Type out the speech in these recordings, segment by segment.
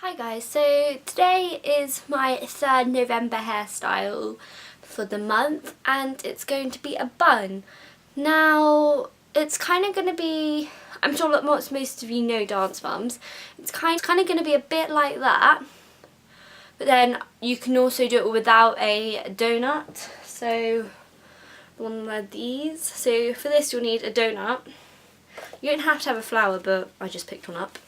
Hi guys, so today is my 3rd November hairstyle for the month and it's going to be a bun. Now it's kind of going to be, I'm sure that most of you know Dance Mums, it's kind of going to be a bit like that, but then you can also do it without a donut. So one of these. So for this you'll need a donut. You don't have to have a flower, but I just picked one up.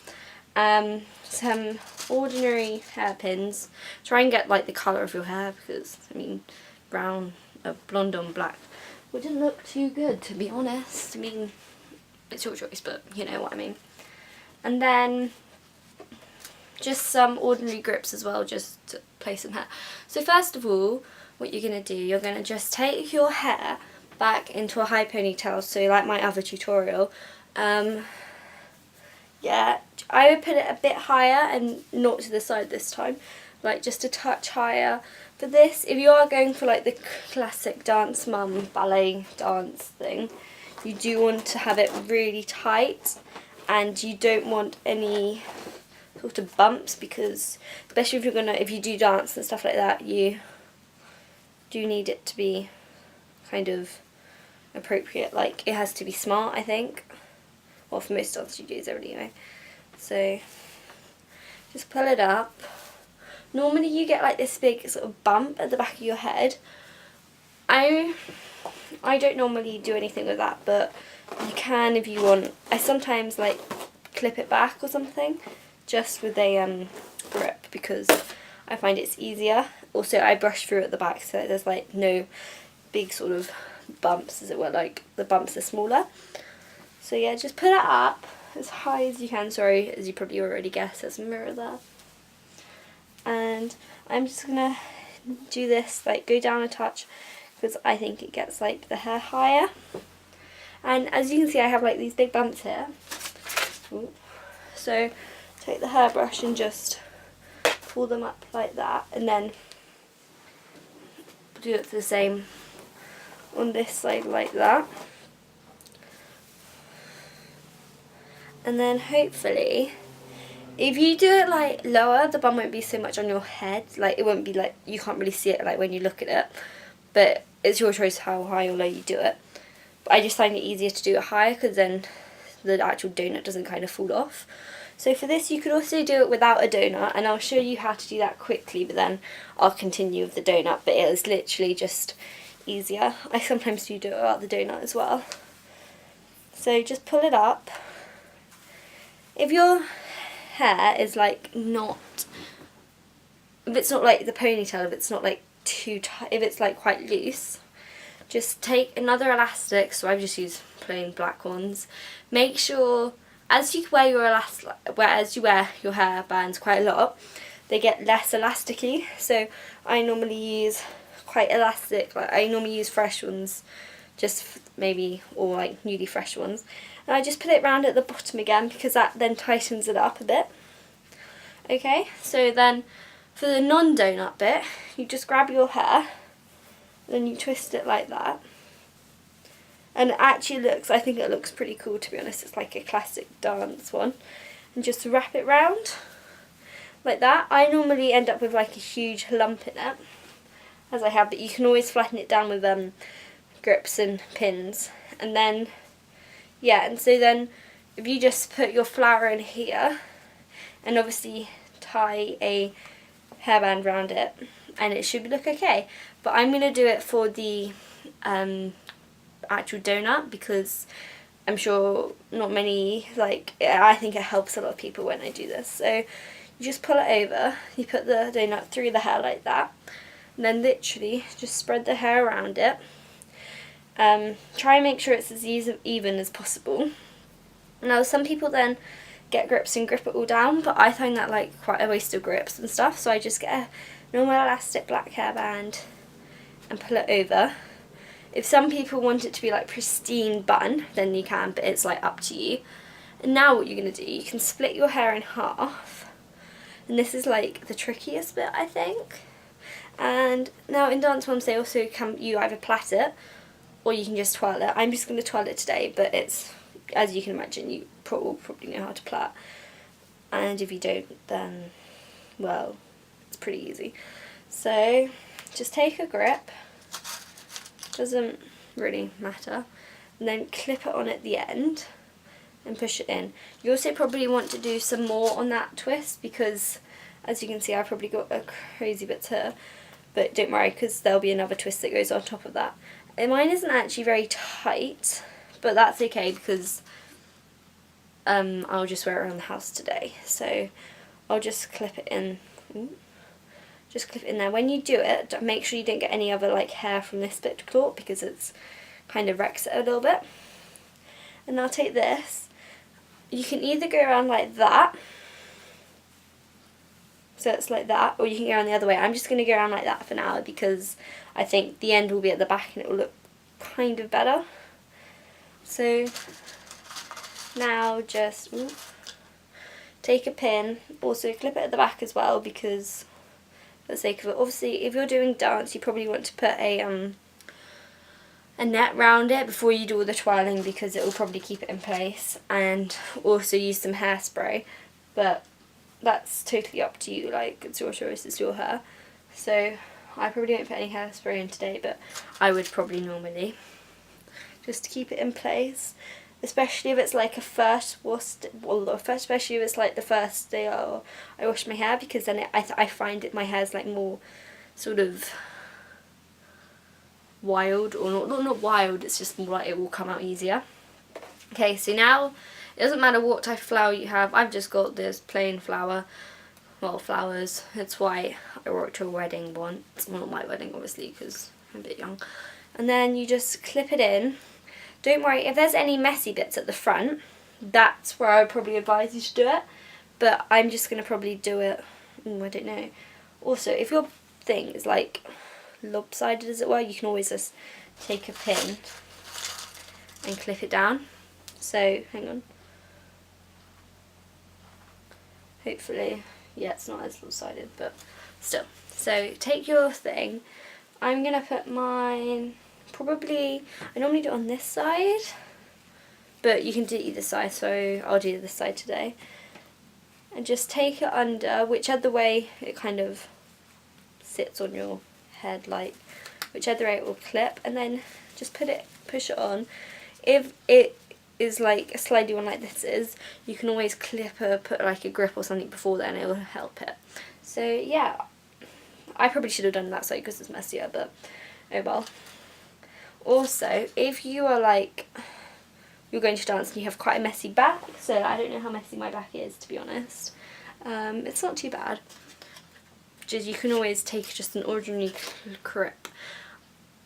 Some ordinary hairpins. Try and get like the colour of your hair because I mean blonde on black wouldn't look too good, to be honest. I mean, it's your choice, but you know what I mean. And then just some ordinary grips as well, just to place in hair. So first of all, what you're going to do, you're going to just take your hair back into a high ponytail, so like my other tutorial. Yeah, I would put it a bit higher and not to the side this time, like just a touch higher. For this, if you are going for like the classic Dance Mum ballet dance thing, you do want to have it really tight and you don't want any sort of bumps, because especially if you do dance and stuff like that, you do need it to be kind of appropriate. Like it has to be smart, I think. Well, for most dance studios anyway. So just pull it up. Normally you get like this big sort of bump at the back of your head. I don't normally do anything with that, but you can if you want. I sometimes like clip it back or something, just with a grip, because I find it's easier. Also, I brush through at the back so there's like no big sort of bumps, as it were, like the bumps are smaller. So yeah, just put it up as high as you can. Sorry, as you probably already guessed, there's a mirror there. And I'm just going to do this, like go down a touch, because I think it gets like the hair higher. And as you can see, I have like these big bumps here. Ooh. So take the hairbrush and just pull them up like that, and then do it the same on this side like that. And then hopefully, if you do it like lower, the bun won't be so much on your head. Like it won't be like, you can't really see it like when you look at it. But it's your choice how high or low you do it. But I just find it easier to do it higher, because then the actual donut doesn't kind of fall off. So for this you could also do it without a donut, and I'll show you how to do that quickly, but then I'll continue with the donut. But it is literally just easier. I sometimes do it without the donut as well. So just pull it up. If your hair is like if it's not like the ponytail, if it's not like too tight, if it's like quite loose, just take another elastic. So I've just used plain black ones. Make sure as you wear your your hair bands quite a lot, they get less elasticy. So I normally use quite elastic, like I normally use fresh ones, just maybe, or like newly fresh ones. And I just put it round at the bottom again, because that then tightens it up a bit. Okay, so then for the non-donut bit, you just grab your hair, then you twist it like that. And it actually I think it looks pretty cool, to be honest. It's like a classic dance one. And just wrap it round like that. I normally end up with like a huge lump in it, as I have, but you can always flatten it down with grips and pins. And then yeah, and so then if you just put your flower in here and obviously tie a hairband around it, and it should look okay. But I'm going to do it for the actual donut, because I'm sure not many, I think it helps a lot of people when I do this. So you just pull it over, you put the donut through the hair like that, and then literally just spread the hair around it. Try and make sure it's as even as possible. Now some people then get grips and grip it all down, but I find that like quite a waste of grips and stuff, so I just get a normal elastic black hairband and pull it over. If some people want it to be like pristine bun, then you can, but it's like up to you. And now what you're going to do, you can split your hair in half, and this is like the trickiest bit, I think. And now in Dance Mums they also you either plait it or you can just twirl it. I'm just going to twirl it today, but it's, as you can imagine, you probably know how to plait. And if you don't, then well, it's pretty easy. So just take a grip, doesn't really matter, and then clip it on at the end and push it in. You also probably want to do some more on that twist because, as you can see, I've probably got a crazy bit here, but don't worry because there'll be another twist that goes on top of that. And mine isn't actually very tight, but that's okay because I'll just wear it around the house today. So I'll just clip it in. Just clip it in there. When you do it, make sure you don't get any other like hair from this bit caught because it's kind of wrecks it a little bit. And I'll take this. You can either go around like that, so it's like that, or you can go around the other way. I'm just going to go around like that for now because I think the end will be at the back and it will look kind of better. So now just take a pin, also clip it at the back as well because for the sake of it. Obviously if you're doing dance you probably want to put a net round it before you do all the twirling because it will probably keep it in place, and also use some hairspray, but that's totally up to you, like it's your choice, it's your hair. So I probably won't put any hairspray in today, but I would probably normally, just to keep it in place, especially if it's like a first wash, especially if it's like the first day I wash my hair, because then I find it, my hair's like more sort of wild, or not wild, it's just more like it will come out easier. Okay, so now it doesn't matter what type of flower you have. I've just got this plain flower, well, flowers, it's white. I wore it to a wedding once, well not my wedding obviously because I'm a bit young. And then you just clip it in. Don't worry if there's any messy bits at the front, that's where I would probably advise you to do it, but I'm just going to probably do it, I don't know. Also if your thing is like lopsided as it were, you can always just take a pin and clip it down. So hang on, hopefully, yeah, it's not as lopsided, but still. So take your thing, I'm gonna put mine probably, I normally do it on this side, but you can do either side, so I'll do this side today, and just take it under whichever way it kind of sits on your head, like whichever way it will clip, and then just push it on. If it is like a slidey one like this is, you can always put like a grip or something before then, it will help it. So yeah, I probably should have done that side because it's messier, but oh well. Also, if you are like, you're going to dance and you have quite a messy back, so I don't know how messy my back is to be honest, it's not too bad. Just, you can always take just an ordinary clip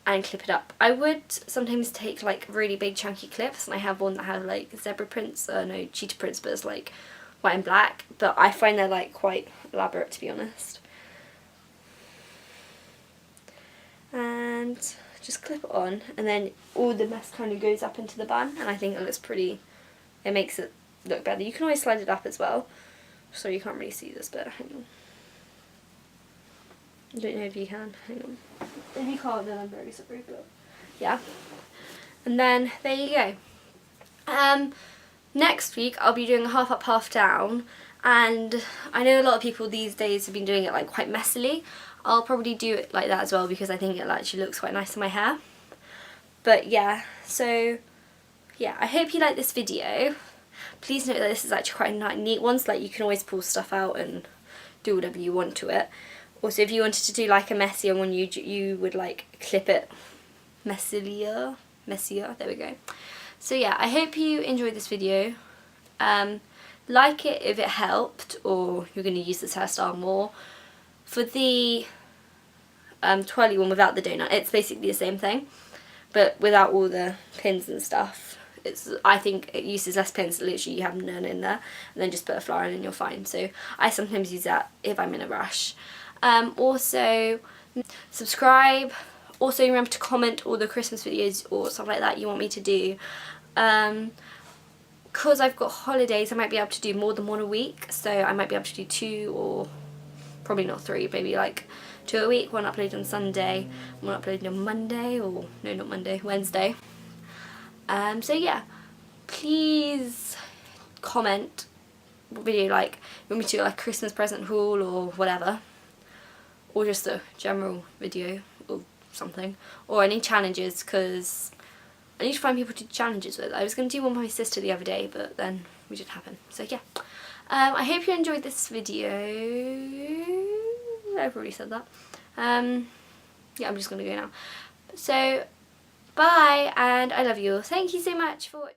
and clip it up. I would sometimes take like really big chunky clips, and I have one that has like zebra prints, no, cheetah prints, but it's like white and black, but I find they're like quite elaborate to be honest. And just clip it on, and then all the mess kind of goes up into the bun, and I think it looks pretty, it makes it look better. You can always slide it up as well, so you can't really see this bit, hang on. I don't know if you can, hang on. If you can't, then I'm very sorry, but yeah. And then there you go. Next week I'll be doing a half up, half down, and I know a lot of people these days have been doing it like quite messily. I'll probably do it like that as well because I think it actually looks quite nice on my hair. But yeah, so yeah, I hope you like this video. Please note that this is actually quite a neat one, so like you can always pull stuff out and do whatever you want to it. Also, if you wanted to do like a messier one, you would like clip it messier, there we go. So yeah, I hope you enjoyed this video. Like it if it helped, or you're going to use this hairstyle more. For the twirly one without the donut, it's basically the same thing, but without all the pins and stuff. I think it uses less pins, literally you have none in there, and then just put a flower in and you're fine. So I sometimes use that if I'm in a rush. Also, subscribe. Also remember to comment all the Christmas videos or stuff like that you want me to do. Because I've got holidays, I might be able to do more than one a week, so I might be able to do 2 or probably not 3, maybe like 2 a week, one uploaded on Sunday, one uploaded on Monday, or no, not Monday, Wednesday. So yeah, please comment video, like you want me to do like Christmas present haul or whatever, or just a general video or something, or any challenges, because I need to find people to do challenges with. I was going to do one with my sister the other day, but then we didn't happen. So yeah, I hope you enjoyed this video. I've already said that. Yeah, I'm just going to go now. So bye, and I love you all. Thank you so much for watching.